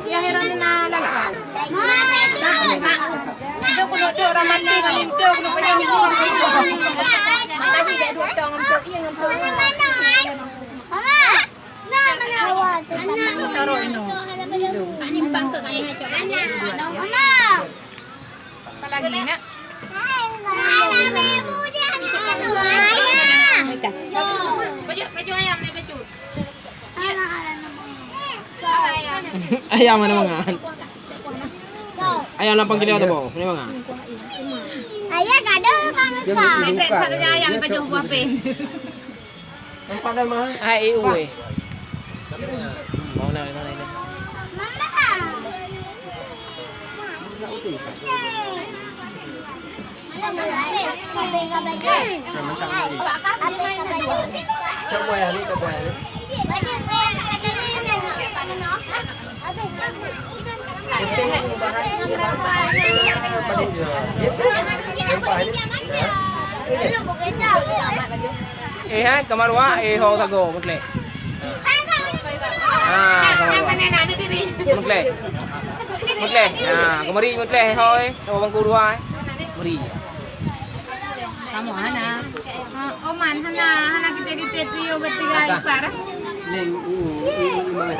Yang heran na lalaan. Ito kuno to romantic ang ito kuno pa yung ito. Tapi dah dua tong untuk yang untuk. Mama. Taruh ini. Ani bangka kaya ngaco. Mama. Apa lagi nak? Baju ayam ni baju. Ayam mana mangan? Ayam lampang gila tu boh, ni mangan. Ayah kadang kami kau. Kita satu ayam baju buah pen. Nampak dah mah. Hai uwe. Mau nak mana ini? Mama. Siapa yang ni siapa yang ni? Ha, kamarwa ho tago mutle. Mutle. Mutle. Kamari mutle hoy. Tawo bang kurwa. Mari. Kamu hana. Oman hana kita trio bertiga para. Ni mana?